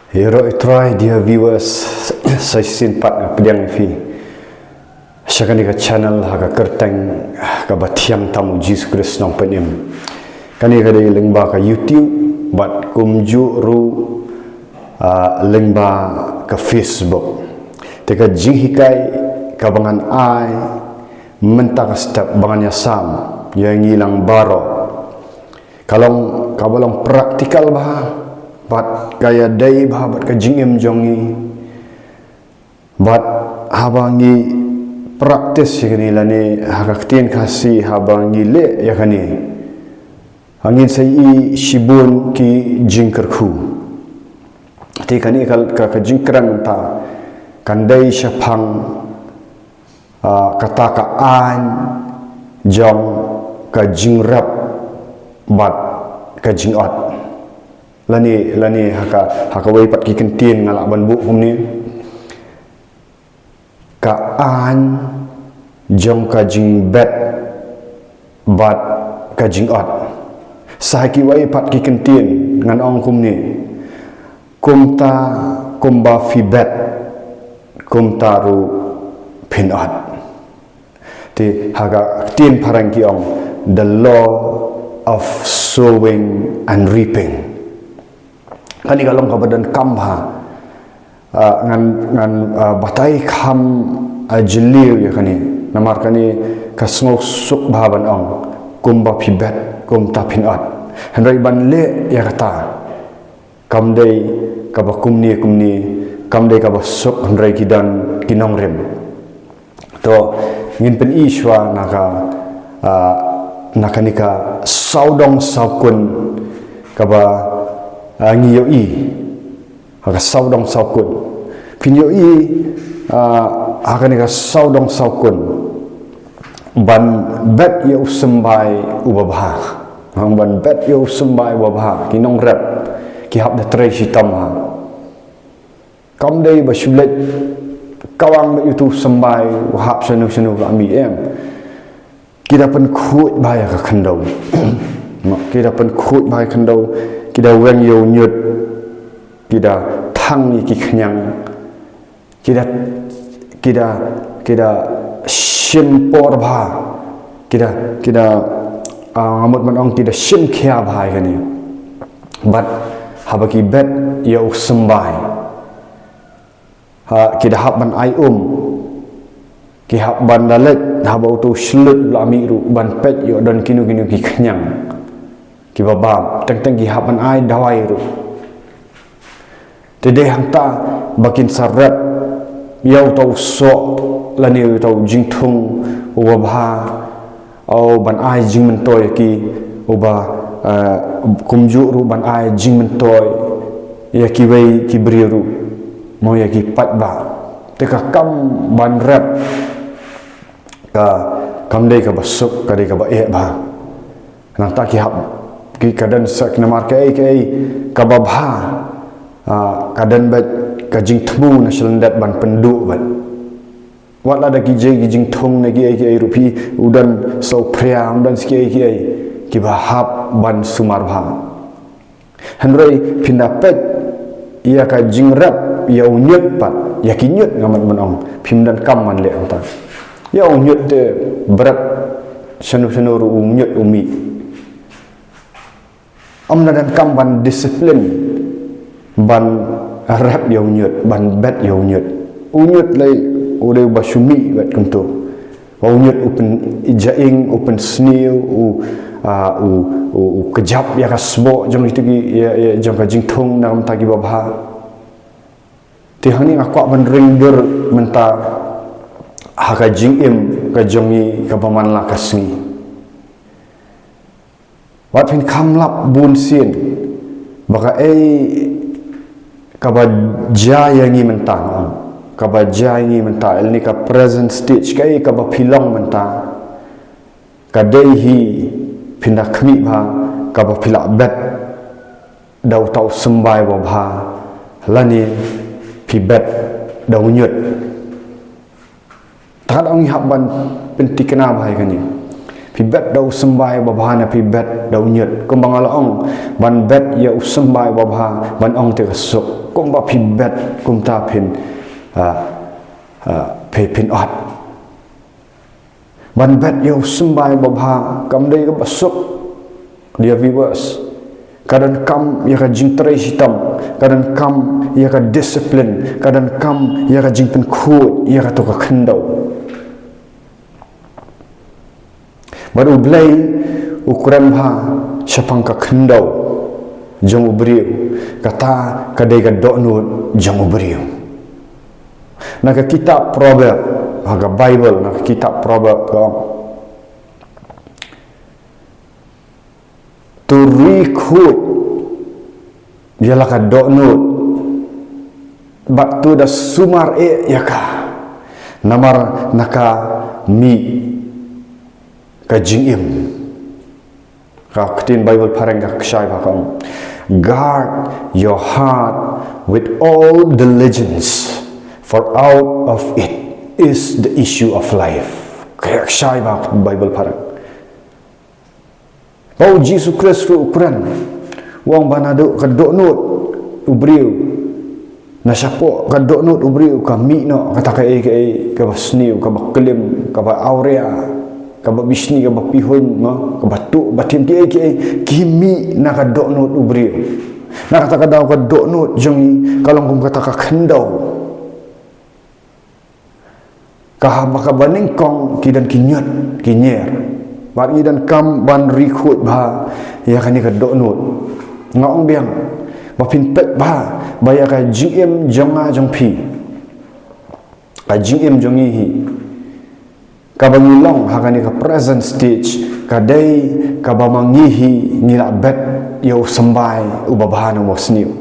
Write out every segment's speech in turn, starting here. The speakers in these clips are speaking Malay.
Hero try dear viewers saya simpat pedang fi syakani ka channel haga kerteng ka batiang tamu Jesus Christ nong penim kani ka dei lengba ka YouTube bat kumju ru lengba ka Facebook teka jinghikai ka bangan ai mentang step bangannya sam yang hilang baro kalau kabalong praktikal bah bat gaya dai bah bat ka jingem jongi bat habangi praktis yakni lani hakaktien kasih habangi le yakni angin sai shibun ki jingkerku ti kani kal ka jingkran ta kandai syapang kata ka an jong ka jingrap bat ka jingot lani haka wai pat ki kentien ngalak ban bu humni ka an jong ka jing bet bat ka jingot sahaki wai pat ki kentien ngan ong humni kumta kumba fi bet kumtaru pinot ti haga tien parang ki ong the law of sowing and reaping kani kalong kabadan kamha ngan batai kham ajliu ya kani namar kani kasngok suk baban ong kumba pibet kumta pinot henrai ban le ya kata kamdei kabakumni kamdei kabasuk henrai kidan kinongrem to ngin pen iswa nakanika saudong saukun kaba ngiyoi haka saudong saukun pinyoi hakanika saudong saukun ban bet ya usembai ubabha ban bet ya usembai ubabha kinong rep ki hab da tre hitam ha kamdei basulet kawang itu sembai wahab senu kami kita pen khut bahaya ka khandau kita pen khut bahaya khandau kita weng yo nyut kita thang ki khanyang kita shimpor bha kita ngamut man ong kita shim khia bhai kani bat habaki bet yo sembai kita hab ban ai ki hab ban dalet habau tu shlut lami ru ban pet yo dan kinu ki khanyang ki babam teng ki hab ban ai dawai ru tede hangta bakin sarat yau tau so lani tau jingthung ubha au ban ai jing mentoy ki uba kumju ru ban ai jing mentoy ya ki wei ki briru mau ya ki pat ba teka kam ban rap ka kamdei ka basuk ka dei ka ba e ba nang ta ki hab ki kadan sak namar kai ka babha kadan bat ka jing thmu na selendat ban pendu bat wala da ki jing thong na ki ai rupi udan so pria udan ski ki bahab ban sumar bha henrei pindapet ia ka jing rap ya unyut pat ya kinyut ngamat menong pimdan kam man le anta ya unyut de berat senu ru unyut umi amna dan kam ban disiplin ban rap ya unyut ban bet ya unyut lai ode basumi bat kuntu unyut open ijaing open snew kejap ya kasbo jong itu ki ya jong ka jingthong nam ta ki babha tihani akwa ban ringger menta haka jingim ka jongi ka paman la kasni wat pin kamlap bun sin baka kaba jayangi mentang kaba jayangi menta elni ka present stage kai kaba pilong menta kadaihi pindah kami ba kaba pilak bet dau tau sembai ba bha lani pibet dau nyut tak ong habban penti kena bahai kani pibet dau sembai ba bha na pibet dau nyut kumbang ala ong ban bet ya sembai ba bha ban ong te kasuk kum ba phi bet kum ta phin phin ot ban bet yo sembai babha kam dei ka basuk dia viewers kadang kam ya ka jing trai hitam kadang kam ya ka discipline kadang kam ya ka jing pen khut ya ka to ka khendau baru blai ukuran bha syapang ka khendau jong ubriu kata kadai ka doknut jong ubriu naga kitab proverb haga bible naga kitab proverb ka to recruit ialah ka doknut batu da sumar yaka namar naka mi ka jingim ka ketin bible pareng ka ksai ba kam guard your heart with all diligence for out of it is the issue of life kaya ksai ba bible pareng Bau Jesus Kristus ukuran wang banado kadoknut ubriu na syapo kadoknut ubriu ka mi no kata kai ka basniu ka baklim ka ba aurea ka ba bisni ka ba pihon no ka batu batim ki kimi na kadoknut ubriu na kata kadau kadoknut jongi kalong kum kata ka khendau ka ba baningkong kidan kinyut kinyer Bagi dan kam ban rikut bah ya kan ka doknut ngaong biang ba pinpek bah baya ka jim jonga jongpi ka jim jongi hi ka bangilong ha kan ka present stage ka dai ka ba mangihi ngila bet yo sembai ubabahan mo sniu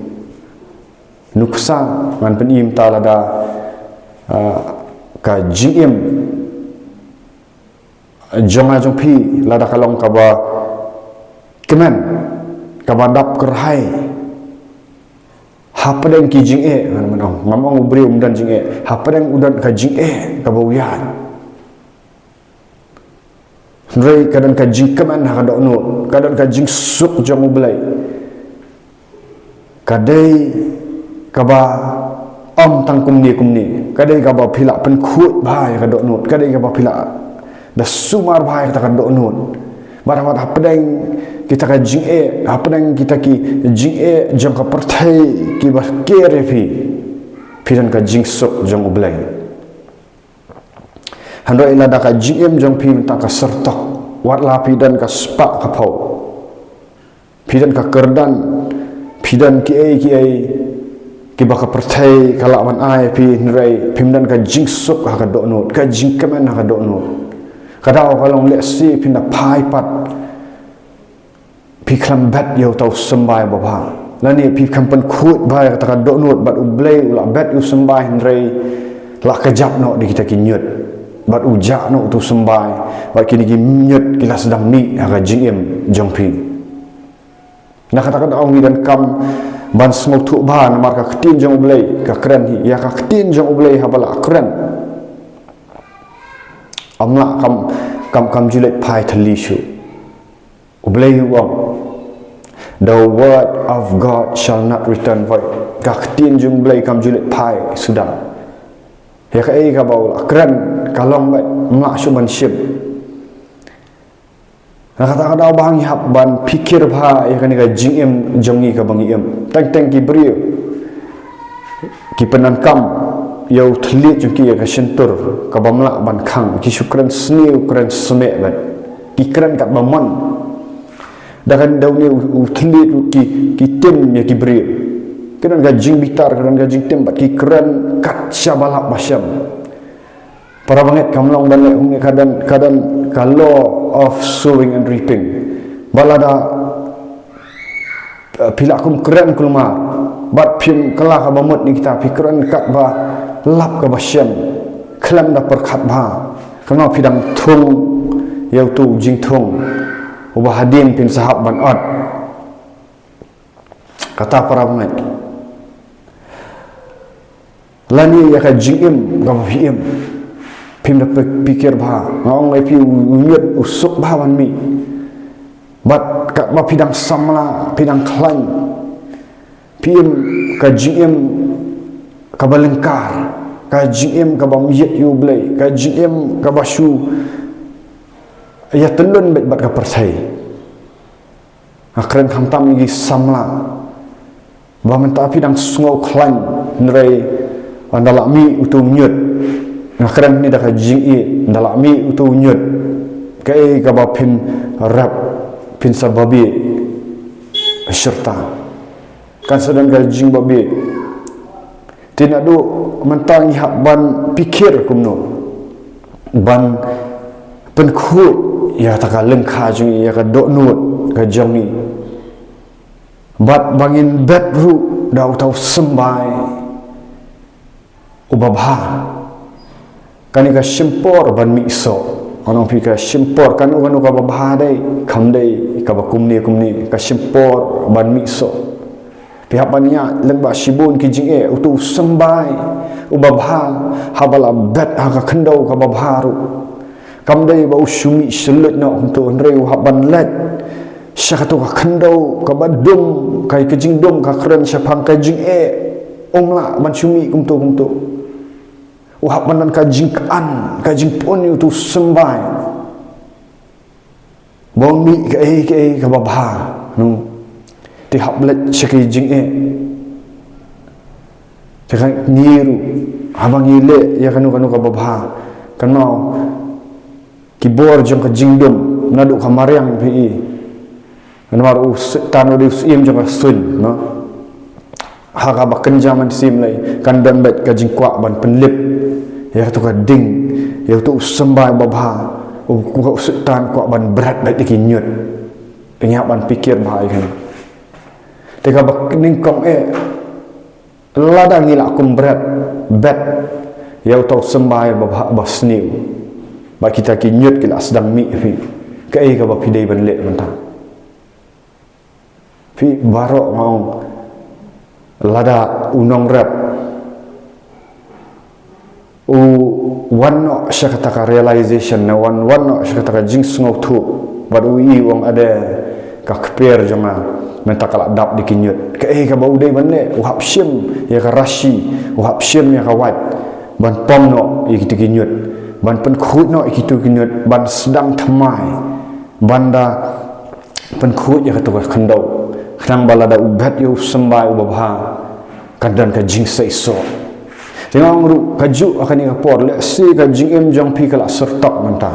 nuksa ngan penim talada ka jim jonga jongpi lada kalong kaba kemen kaba dap kerhai hapadeng ki jing manong ngamong ubri umdan jing hapadeng udan ka jing kaba uyan rei kadang ka jing kemen ha kadok kadang ka jing suk jong ublai kadai kaba tangkum ni kadai kaba phila pen khut bhai kadok not kadai kaba phila da sumar bahai kita kan doknut barang hapdeng kita ka jing hapdeng kita ki jing jang ka perthai ki ba kere phi dan ka jing sok jang ublai hando ila da ka jing jang phi ta ka sertok wat la phi dan ka spa ka phau phi dan ka kerdan phi dan ki ba ka perthai kala man ai phi nrai phi dan ka jing sok ka doknut ka jing kaman ka doknut kadau kalong lesi pinda pai pat pi klam bet yo tau sembai baba lani pi kampen khut bai kata doknut bat ublei ula bet u sembai ndrei la kejap no di kita kinyut bat uja no tu sembai bat kini ki nyut kila sedang mi aga jingim jongpi na kata ong dan kam ban smok tu ba na marka ketin jong ublei ka kren hi ya ka ketin jong ublei habala kren amla kam julet pai thalishu ublei wang the word of God shall not return void kaktin jung blei kam julet pai sudah ya ka ka baul akran kalong bat amla suban ship na kata kada bang hap ban pikir bha ya kan ka jingim jongi ka bangiem tang ki brio ki penan kam yau thlit jungki ya ka sentur ka bamla ban khang ki sukran sniu kran sme ban ki kran kat bamon dakan dauni thlit ki tim ya ki bri kran ga jing bitar kran ga jing tim bat ki kran kat syabalak basyam para banget kamlong ban le kadan ka law of sowing and reaping balada pilakum kran kulma bat pim kala ka bamot ni kita pikran kat ba lap ka basyam klam da perkhat bha kama pidang thung yau tu jing thung ubah hadin pin sahab ban ot kata para banget lani ya ka jingim ga phim pim da pikir bha ngong ai pi unyet usuk bha ban mi bat ka ma pidang samla pidang klan pim ka jingem ka balengkar, ka jingem ka bamyet yu blai, ka jingem ka basu ya telun bet bat ka persai. Akren khamtam gi samla ba mentapi dang sungau klan nrai andalami utu nyut. Akren ni da ka jingi andalami utu nyut kai ka ba pin rap pin sababi serta kan sedang ka jing babi tidak do mentang hak ban pikir kumno ban penkhut ya taka lengkha jing ya ka doknut ka jangi bat bangin bedru dau tau sembai ubabha kani ka simpor ban miso anong pika simpor kan uganu ka babha dai khamdai ka bakumni ka simpor ban miso pihak banyak lengba sibun ki jinge utu sembai ubabha habala bet ha ka khendau ka babharu kamdai ba usumi selut na untuk nreu haban let syakatu ka khendau ka badum kai ke jingdum ka kren syapang ka jinge umla ban sumi kumtu uhap manan ka jingkan ka jingpon yu tu sembai bongi ka babha nu ti hablet syaki jinge tekan niru habang ile ya kanu ka babha kan mau kibor jong ka jingdum nadu ka mariang pi kan maru tanu di sim jong ka sun no ha ka bakenjaman sim lai kan dan bet ka jingkwa ban penlip ya tu ka ding ya tu sembai babha ku setan ku ban berat baik dikinyut penyak ban pikir bahai kan teka bak ningkong ladang ngila kum berat bet ya tu sembai babha basniu ba kita kinyut kila sedang mi fi ka ka ba pidai ban lek mentang fi barok mau lada unong rap wano syakataka realization na wano syakataka jings ngotu baru i wong ada ka kper jama mentakala dap dikinyut ka ka bau dei banle uhap sim ya ka rashi uhap sim ya ka wat ban pomno iki dikinyut ban penkhut no iki dikinyut ban sedang thamai banda penkhut ya ka tu khendau khang balada ubat yu sembai ubabha kandan ka jing saiso tengok ru kaju akan ni kapor le si ka jingem jong pi kala sertak manta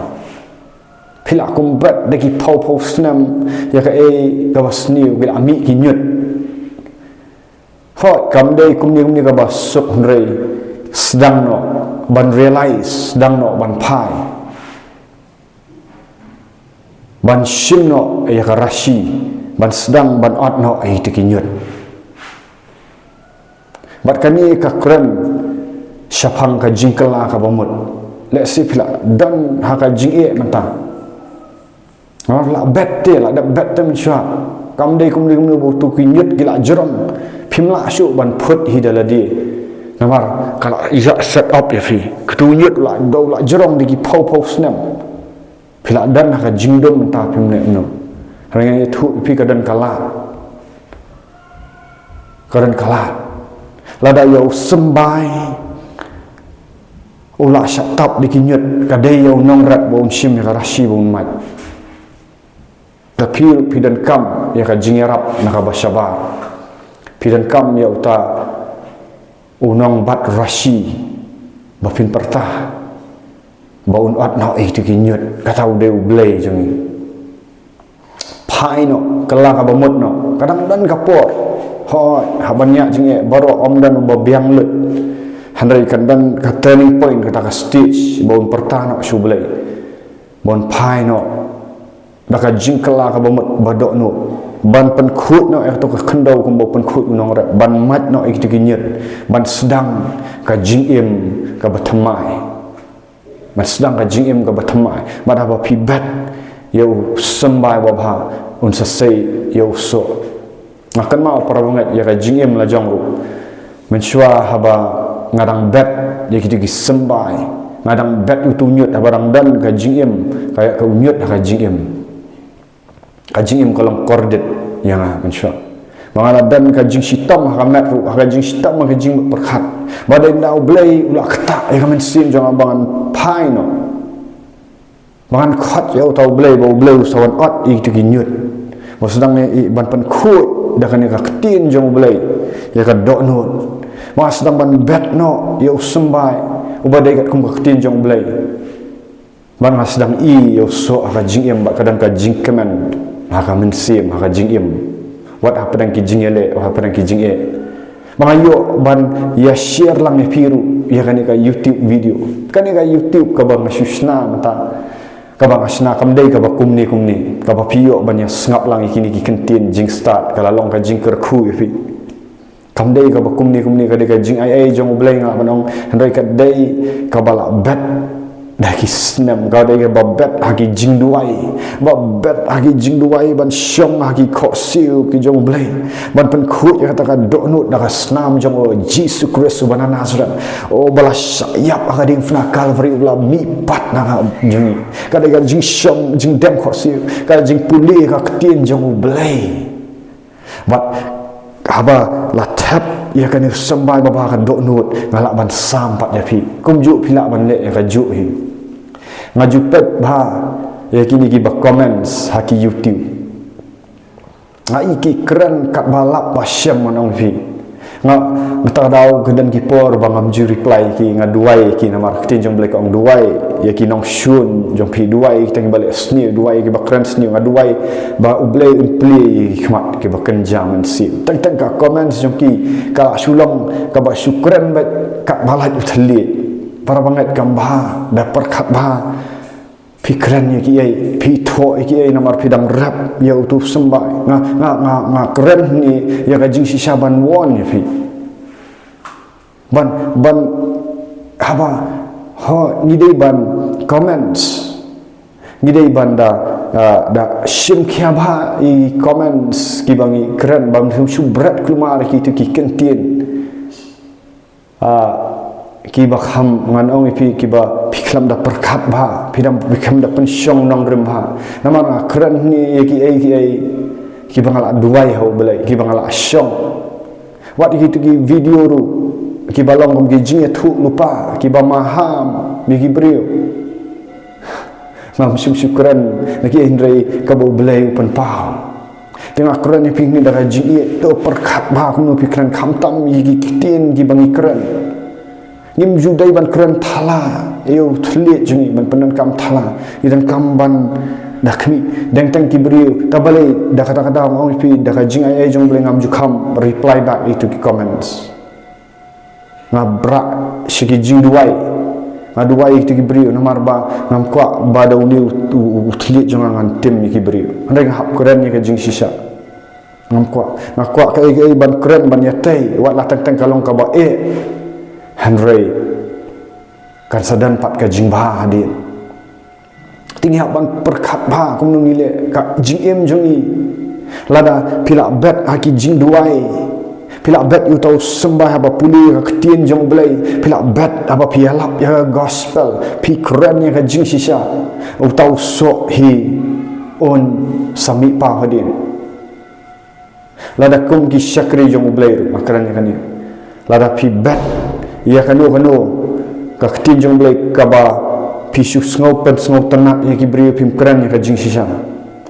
pila kumbat deki pau snam ya ka ka basni bil ami kinyut fa kam dei kumni ka basuk hunrei sedang no ban realize sedang no ban pai ban shim no ya ka rashi ban sedang ban ot no ai tikinyut bat kani ka kren syapang ka jingkela ka bamut le si pila dan ha ka jinge mentang la bette la da bette mensha kam dei kum butu kinyut gila jerong phimla syu ban phut hidaladi namar kala iza set up ya fi ketunyut la do la jerong digi pau snam pila dan ha ka jingdom menta phimne no rangai thu pi ka dan kala lada yo sembai ulah syatap dikinyut kadai yang nongrat bau sim ya rashi bau mat tapi pidan kam ya ka jingerap nak basyabar pidan kam ya uta unong bat rashi bafin pertah bau at na dikinyut kata ude ublei jangi pai no kala ka bamut no kadang dan kapor hoi habannya jinge baru om dan babiang lut handai kandan ka turning point kata ka stage bon pertana sublai bon pai no daka jingkela ka bamut badok no ban penkhut no to ka khendau kum bo penkhut unong ra ban mat no ik dikinyut ban sedang ka jingim ka batamai ban sedang ka jingim ka batamai bada ba pibat yo sembai babha un sesai yo so makan mau para banget ya ka jingim la jangru mensyua haba ngadang bet dia kita sembai ngadang bet itu nyut barang dan ka jingim kayak ka unyut ka jingim kolom kordet yang mensyua Bangala dan ka jing sitam ha metru ha jing sitam ha jing perkhat badai dau blai ula kata ya kamen sim jong abangan pai no bangan khat ya tau blai bau blai sawan ot i tu ginyut mo sedang i ban pen khut da kan ka ketin jong blai ya ka dok no ma sedang ban bet no ya sembai ubadai kat kum ka ketin jong blai ban sedang i ya so ha jing em ba kadang ka jing kemen ha kamen sim ha jing em wat apa dan kijing ele apa dan kijing e mangayo ban ya share lang e piru ya kan ka YouTube video kan ka YouTube ka bang susna mata ka bang asna kam dei ka ba kumni ka ba piyo ban ya ngap lang ikini ki kentin jing start kala long ka jing kerku e pi kam dei ka ba kumni ka dei ka jing ai jong blai nga banong handai ka dei ka bala bet dah kisnam kau dah babet hagi jing duai ban syong hagi kok siu ki jong blai ban pen khut ya katakan donut dah snam jong o Jesus Kristus ban Nazareth o balas sayap hagi ding fna Calvary ulah mipat na jing kada jing syong jing dem kok siu kada jing puli ka ketin jong blai bat haba la tap ya kan sembai baba ka donut ngalak ban sampat ya pi kumju pila ban le ya ka ju hi ngaju pet ba ya kini ki ba comments haki YouTube ngai ki keren kat balap ba syam manong pi ngata dau kedan ki por bangam ju reply ki ngaduai ki na marketing jong blai ka ong duai ya ki nong shun jong pi duai teng balik sni duai ki ba keren sni ngaduai ba ublai umpli khmat ki ba kenjam men si teng ka comments jong ki ka sulong ka ba syukran ba kat balai uthli para banget gambah dapat kat bah pikiran ya kiai pito kiai namar pidang rap ya utuh sembah nga keren ni ya kajing si Syaban won ya pi ban apa ho ni dei ban comments ni dei ban da sim kiaba i comments ki bangi keren bang sum berat keluar ki tu ki kentin ki ba kham ngan ong ipi ki ba piklam da perkat ba pidam pikam da pensyong nong rem ba namar keren ni ki bangal duai ho belai ki bangal asyong wat ki tu ki video ru ki balong kom ki jing tu lupa ki ba maham mi ki brio mam syukran lagi indrai ka bo belai pen pau tengah keren ni ping ni da jing tu perkat ba kum no pikran khamtam ki kitin ki bangi keren nim judai ban keren thala eu thlit jungi ban penan kam thala idan kam ban dakmi deng teng kibri tabale da kata ong pi da jing ai jong bleng am ju kam reply back itu ki comments ngabra shiki jing duai ngaduai itu kibri nomor ba ngam kwa ba da uni thlit jong ngan tim ni kibri andai hap keren ni ka jing sisa ngam kwa ngakwa ka ai ban keren ban yatai wat la teng kalong ka ba Henry kan sadan pat ka jing bah hadir tinggi ban perkat bah kum ngile ka jing em jongi lada pila bet haki jing duai pila bet you tau sembah apa puli ka ketien jong blai pila bet apa pialap ya gospel pi keren ya ka jing sisa u tau so hi on sami pa hadir lada kum ki syakri jong blai makaran ya kan ni lada pi bet ia kanu ka ketin jong blai ka ba pisu ngau pen ngau tenak ya ki bri pim keren ya ka jing sisa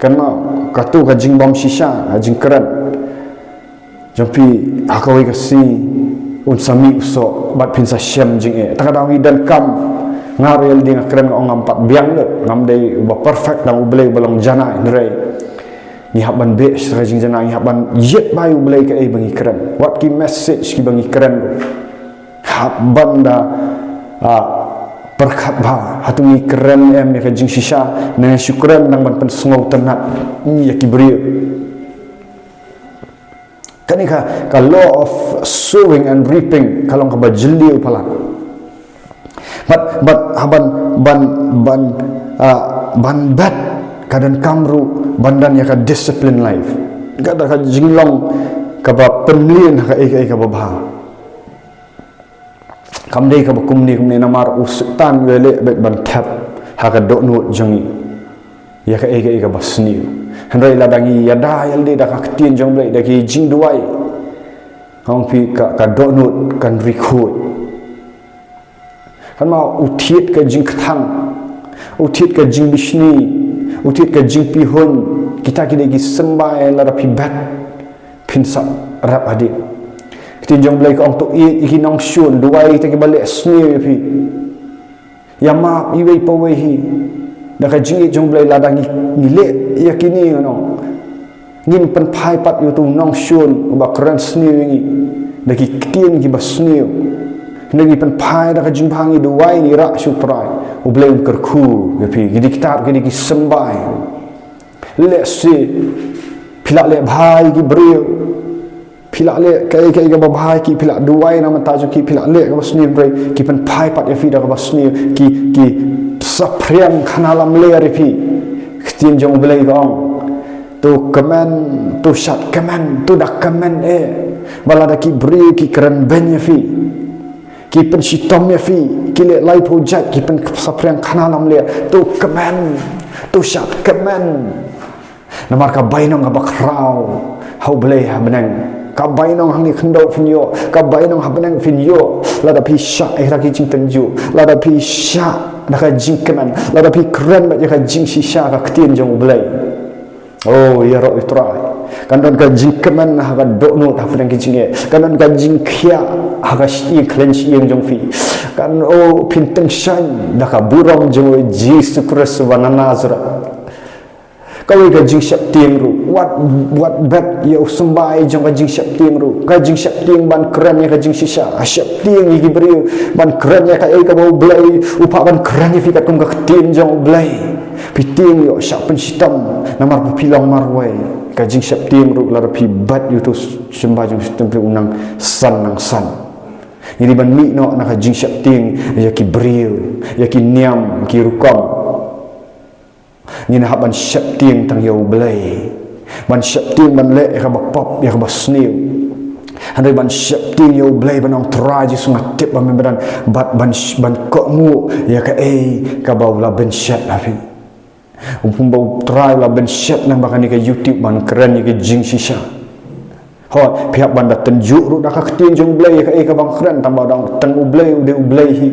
karena ka tu ka jing bom sisa ka jing keren jong pi akawai ka si un sami so bat pin sa syam jing ta ka dan kam ngarel ding keren ngam empat biang le ngam dei ba perfect dang blai balong jana ndrei ni haban be sra jing jana ni haban yet bayu blai ka ai bangi keren what ki message ki bangi keren banda perkat ba hatungi keren em ya jing sisa na syukran nang ban pensngau tenat ni ya kibriyo kanika ka law of sowing and reaping kalong ka bajeli upala but ban bat kadan kamru bandan ya ka discipline life kada ka jinglong ka ba penlien ka ai ka ba kamdei ka kumni namar usutan wele bet ban tap ha ka do no jangi ya ka ega basni handai ladangi yada yalde dak ketien jong blai dak jing duai hong pi ka donut kan record kan mau utiet ke jing ketang utiet ke jing bisni utiet ke jing pihun kita lagi sembai lara pi bat pinsa rap adik ketien jong blai ka ong to iki nong shun duai ta ke balik sni pi yama iwei pawehi dak jing jong blai ladang ni le yakini no ngin pen phai pat yu tu nong shun ba kran sni ngi daki ketien ki basni ngi pen phai dak jing bhangi duai ni ra su prai ublei kerku yapi gidi kitab gidi ki sembai le si pilak le bhai ki brio pilak le kai ga bhai ki pilak duai nama taju ki pilak le ga basni brai ki pen phai pat yafi dak basni ki sapriam khanalam le yapi ketien jong ublei gong tu kemen tu shat kemen tu dak kemen balada ki brio ki keren ben yafi ki pen sitom yafi ki le lai project ki pen sapriam khanalam le tu kemen tu shat kemen namar ka bainong abak rau hau blei ha benang ka bainong hang ni khndo finyo ka bainong ha benang finyo lada pi sha ra ki jing tenju lada pi sha da ka jing kemen lada pi keren ba ka jing si sha ka ketien jong blei oh ya ro itrai kan don ka jing kemen ha ka do no ta benang ki jing kan don ka jing khia ha ka shi cleanse yang jong fi kan oh pinteng shan da ka burong jong Jesus Christ wa Nazareth kalau ka jing syap tiang ru buat bet ya sembai jong ka jing syap tiang ru ka jing syap tiang ban keren ya ka jing sisa syap tiang gi beriu ban keren ya ka ka bau blai upa ban keren ya fi ka kum ka ketien jong blai piting yo syap pen sitam namar pilang marwai ka jing syap tiang ru lar pi bat yu tu sembai jong sitam pi unang san nang san ini ban mi no na ka jing syap tiang ya ki beriu ya ki niam ki rukam ni na ban syap tiang tang yo blai ban syap tiang ban le ka bapap ya ka basniu handai ban syap tiang yo blai ban ong traji sungat tip ban memberan ban kokmu ya ka ka baula ben syap afi umpun bau try la ben syap nang bakani ka YouTube ban keren ya ka jing sisa ho pihak banda tunjuk ru dak ka ketien jong blai ka ka bang keren tambah dang teng ublai ude ublai hi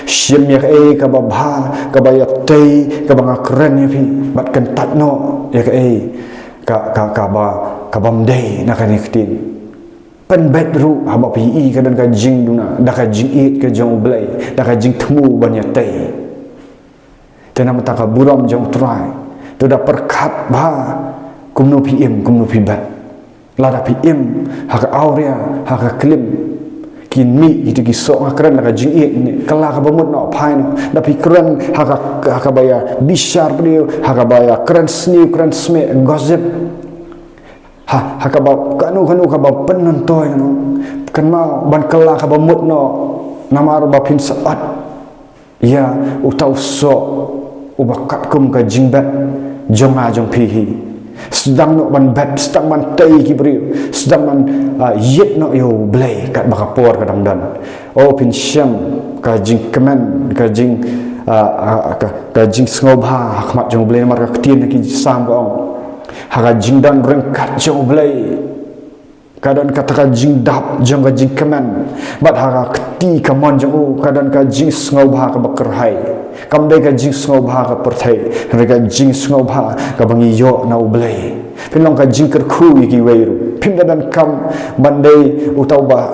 syem ya ka babha ka bayat tei ka bang keren ya fi bat kan tatno ya ka bam dei nak ni ketien pen bet ru haba pi ka dan ka jing duna dak ka jing it ka jong blai dak ka jing temu ban ya tei tena mata ka buram jong try tu da perkat ba kumno pm kumno pi bat lada PM haka aurea haka klim kin mi itu ki sok keren la jing ni kala ka bamut no pai no da pi keren haka baya bishar brio haka baya keren sni keren sme gossip haka ba kanu ka ba penon toy no kan ma ban kala ka bamut no namar ba pin saat ya utau so ubakat kum ka jingbat jong jong pihi sedang nak ban bat sedang ban tei ki beriu sedang ban yet nak yo blai kat bakapor kadang dan oh pin syam ka jing kemen ka jing ka jing sngoba hakmat jong blai mar ka ketien ki sam ka ong ha jing dan rengkat jong blai kadang kata ka jing dap jong ka jing kemen bat ha keti kamon jong kadang ka jing sngoba ka bakerhai kam dai ka jing sngoba ka perthai ka jing sngoba ka bangi yo na ublai pinong ka jing kerku iki weiru pindadan kam bandai utau ba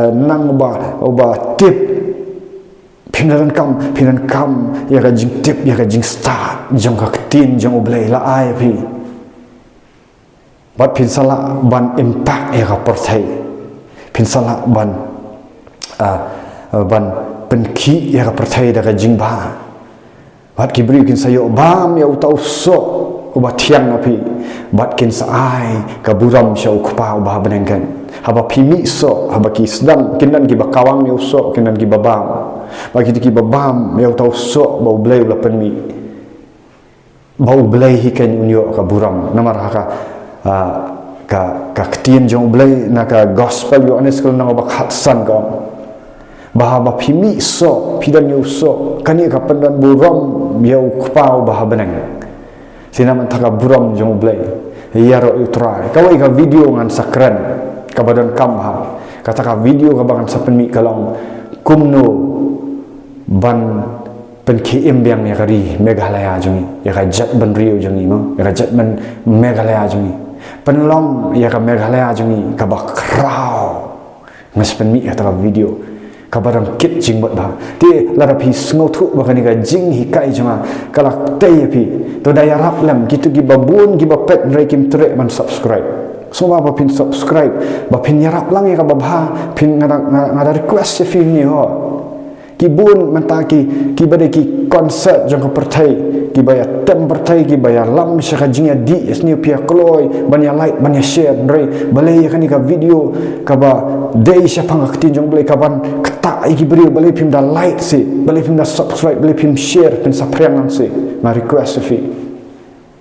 nang ba tip pindadan kam ya ka jing tip ya ka jing start jong ka ketin jong ublai la ai pi bat pin sala ban impact ya ka perthai pin sala ban penki ya ka perthai da ka jing ba bat ki bri kin sayo bam ya utau so ubat tiang api bat kin sa ai ka buram sya ukpa ubah benengkan haba pimi so haba ki sedang kinan ki bakawang ya so kinan ki babam bagi ki babam ya utau so bau blai ula penmi bau blai hi kan unyo ka buram namar ka ketien jong blai na ka gospel yo anes kul nang bak hatsan ka bahaba pimi so pidan yo so kani ka pendan buram ya ukpa ubah beneng tina mentaka buram jong blay ya ro utrai kawai ka video ngan sakran ka badan kamha kata ka video ka bangan sapenmi kalong kumno ban pen KM yang ya kari Meghalaya jungi ya ka jat ban Rio jungi mo ya ka jat ban Meghalaya jungi penlong ya ka Meghalaya jungi ka ba kraw mas penmi ya ta video ka barang kit jing bot ba ti lara pi sngo thu ba kani ka jing hi kai jama kala tei pi to daya rap lam gitu gi babun gi bapet nrai kim tre man subscribe semua ba pin subscribe ba pin yarap lang ya ka babha pin ngada request ya film ni ho kibun mentaki kibade ki concert jong pertai kibaya tem pertai kibaya lam syaka jingya di esni pia kloy banya like banya share ndrei balai kan ka video kaba dei syapa ngaktin jong balai kaban ketak iki beri balai pim da like si balai pim da subscribe balai pim share pin sapriang lang si ma request fi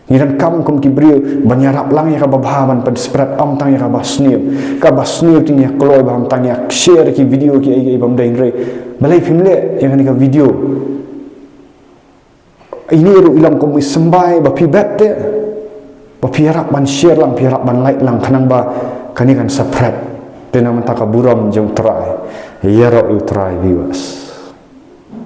ngiran kam kum kibri banyarap lang ya kaba bahaman pen spread am tang ya kaba snew tin ya kloy baham tang ya share ki video ki ai bam dai ndrei balai pimle yang ni ka video ini ru ilang ko sembai ba pi bette ba pi harap ban share lang pi harap ban like lang kanang ba kani kan spread tenang mentaka buram jong try ya ro try viewers